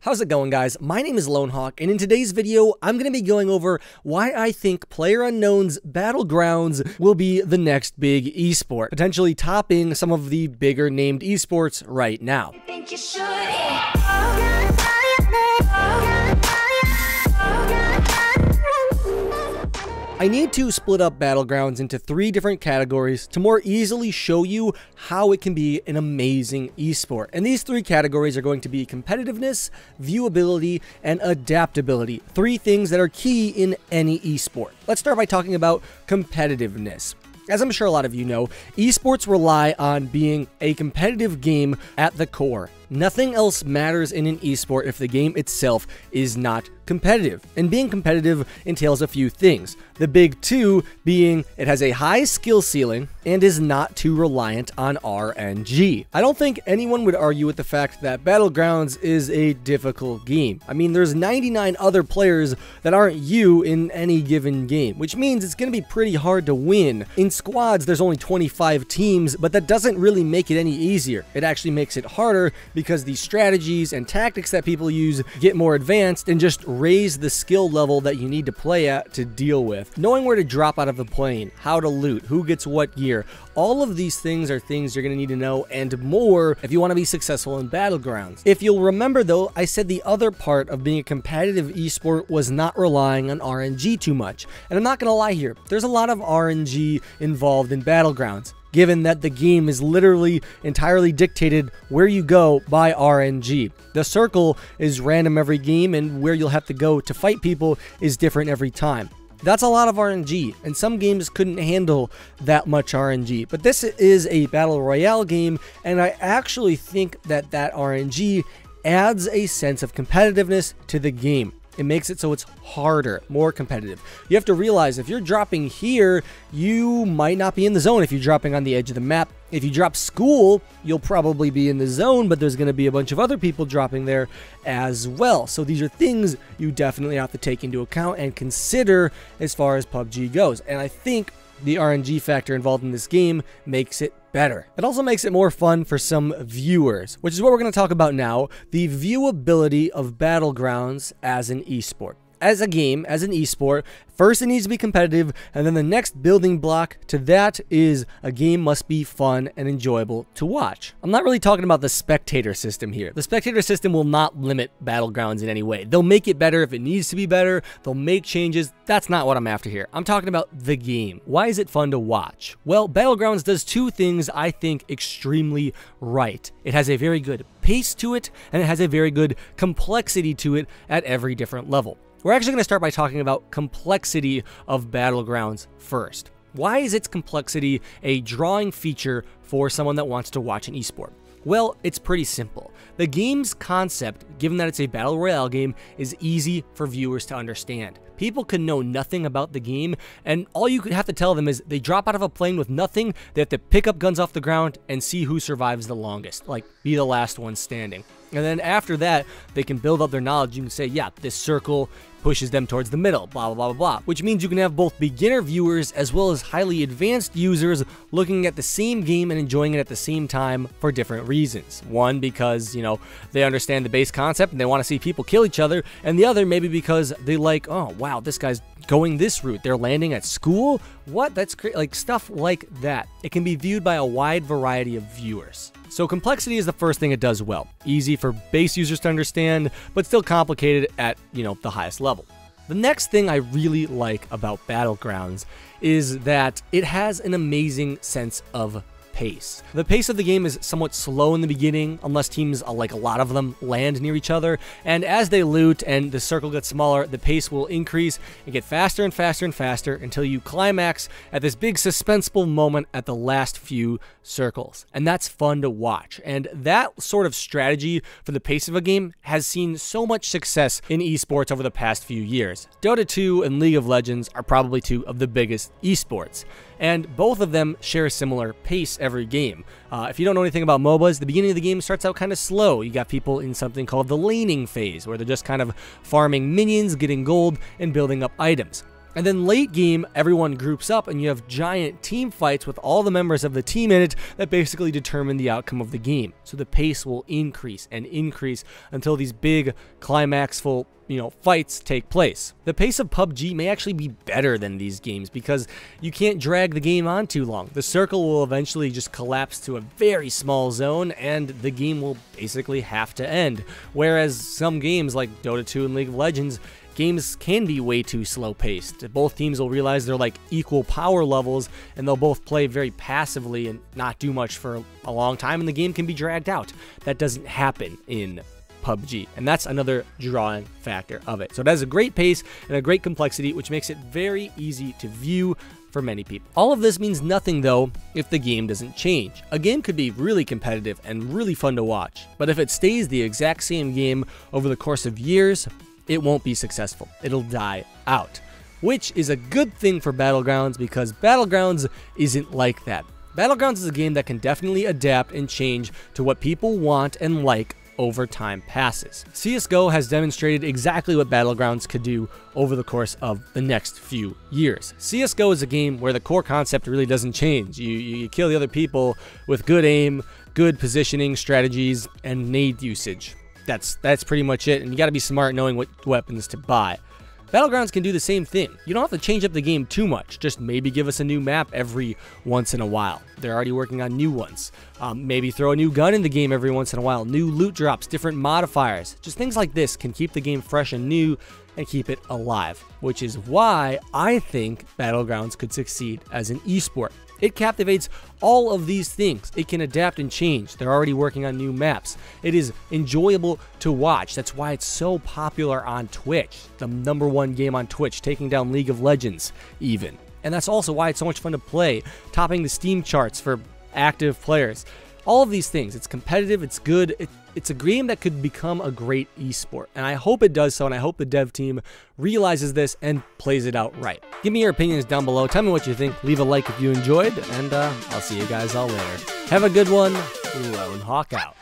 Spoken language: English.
How's it going, guys? My name is Lonehawk, and in today's video, I'm going to be going over why I think PlayerUnknown'S Battlegrounds will be the next big esport, potentially topping some of the bigger named esports right now. I need to split up Battlegrounds into 3 different categories to more easily show you how it can be an amazing esport. And these 3 categories are going to be competitiveness, viewability, and adaptability. 3 things that are key in any esport. Let's start by talking about competitiveness. As I'm sure a lot of you know, esports rely on being a competitive game at the core. Nothing else matters in an esport if the game itself is not competitive. And being competitive entails a few things. The big 2 being it has a high skill ceiling and is not too reliant on RNG. I don't think anyone would argue with the fact that Battlegrounds is a difficult game. I mean, there's 99 other players that aren't you in any given game, which means it's going to be pretty hard to win. In squads, there's only 25 teams, but that doesn't really make it any easier. It actually makes it harder because the strategies and tactics that people use get more advanced and just raise the skill level that you need to play at to deal with. Knowing where to drop out of the plane, how to loot, who gets what gear, all of these things are things you're going to need to know and more if you want to be successful in Battlegrounds. If you'll remember though, I said the other part of being a competitive esport was not relying on RNG too much. And I'm not going to lie here, there's a lot of RNG involved in Battlegrounds, given that the game is literally entirely dictated where you go by RNG. The circle is random every game, and where you'll have to go to fight people is different every time. That's a lot of RNG, and some games couldn't handle that much RNG. But this is a Battle Royale game, and I actually think that RNG adds a sense of competitiveness to the game. It makes it so it's harder, more competitive. You have to realize if you're dropping here, you might not be in the zone if you're dropping on the edge of the map. If you drop school, you'll probably be in the zone, but there's going to be a bunch of other people dropping there as well. So these are things you definitely have to take into account and consider as far as PUBG goes. And I think the RNG factor involved in this game makes it better. It also makes it more fun for some viewers, which is what we're going to talk about now, the viewability of Battlegrounds as an esport. As a game, as an esport, first it needs to be competitive, and then the next building block to that is a game must be fun and enjoyable to watch. I'm not really talking about the spectator system here. The spectator system will not limit Battlegrounds in any way. They'll make it better if it needs to be better. They'll make changes. That's not what I'm after here. I'm talking about the game. Why is it fun to watch? Well, Battlegrounds does 2 things I think extremely right. It has a very good pace to it, and it has a very good complexity to it at every different level. We're actually going to start by talking about complexity of Battlegrounds first. Why is its complexity a drawing feature for someone that wants to watch an esport? Well, it's pretty simple. The game's concept, given that it's a Battle Royale game, is easy for viewers to understand. People can know nothing about the game, and all you have to tell them is they drop out of a plane with nothing, they have to pick up guns off the ground and see who survives the longest, like be the last one standing. And then after that, they can build up their knowledge. You can say, yeah, this circle pushes them towards the middle, blah, blah, blah, blah, which means you can have both beginner viewers as well as highly advanced users looking at the same game and enjoying it at the same time for different reasons. One, because, they understand the base concept and they want to see people kill each other, and the other maybe because they like, oh, wow, this guy's going this route. They're landing at school? What? That's crazy. Like, stuff like that. It can be viewed by a wide variety of viewers. So complexity is the first thing it does well. Easy for base users to understand, but still complicated at, the highest level. The next thing I really like about Battlegrounds is that it has an amazing sense of pace. The pace of the game is somewhat slow in the beginning, unless teams, like a lot of them, land near each other, and as they loot and the circle gets smaller, the pace will increase and get faster and faster and faster until you climax at this big suspenseful moment at the last few circles. And that's fun to watch. And that sort of strategy for the pace of a game has seen so much success in esports over the past few years. Dota 2 and League of Legends are probably 2 of the biggest esports, and both of them share a similar pace every game. If you don't know anything about MOBAs, the beginning of the game starts out kind of slow. You got people in something called the laning phase, where they're just kind of farming minions, getting gold, and building up items. And then late game, everyone groups up and you have giant team fights with all the members of the team in it that basically determine the outcome of the game. So the pace will increase and increase until these big climaxful, fights take place. The pace of PUBG may actually be better than these games because you can't drag the game on too long. The circle will eventually just collapse to a very small zone and the game will basically have to end. Whereas some games like Dota 2 and League of Legends, games can be way too slow paced. Both teams will realize they're like equal power levels and they'll both play very passively and not do much for a long time and the game can be dragged out. That doesn't happen in PUBG, and that's another drawing factor of it. So it has a great pace and a great complexity, which makes it very easy to view for many people. All of this means nothing though if the game doesn't change. A game could be really competitive and really fun to watch, but if it stays the exact same game over the course of years, it won't be successful. It'll die out, which is a good thing for Battlegrounds because Battlegrounds isn't like that. Battlegrounds is a game that can definitely adapt and change to what people want and like over time passes. CSGO has demonstrated exactly what Battlegrounds could do over the course of the next few years. CSGO is a game where the core concept really doesn't change. You kill the other people with good aim, good positioning strategies, and nade usage. That's pretty much it, and you gotta be smart knowing what weapons to buy. Battlegrounds can do the same thing. You don't have to change up the game too much, just maybe give us a new map every once in a while. They're already working on new ones. Maybe throw a new gun in the game every once in a while, new loot drops, different modifiers. Just things like this can keep the game fresh and new and keep it alive, which is why I think Battlegrounds could succeed as an esport. It captivates all of these things. It can adapt and change. They're already working on new maps. It is enjoyable to watch. That's why it's so popular on Twitch. The #1 game on Twitch, taking down League of Legends even. And that's also why it's so much fun to play, topping the Steam charts for active players. All of these things. It's competitive, it's good, it's a game that could become a great esport. And I hope it does so, and I hope the dev team realizes this and plays it out right. Give me your opinions down below. Tell me what you think. Leave a like if you enjoyed, and I'll see you guys all later. Have a good one. Lone Hawk out.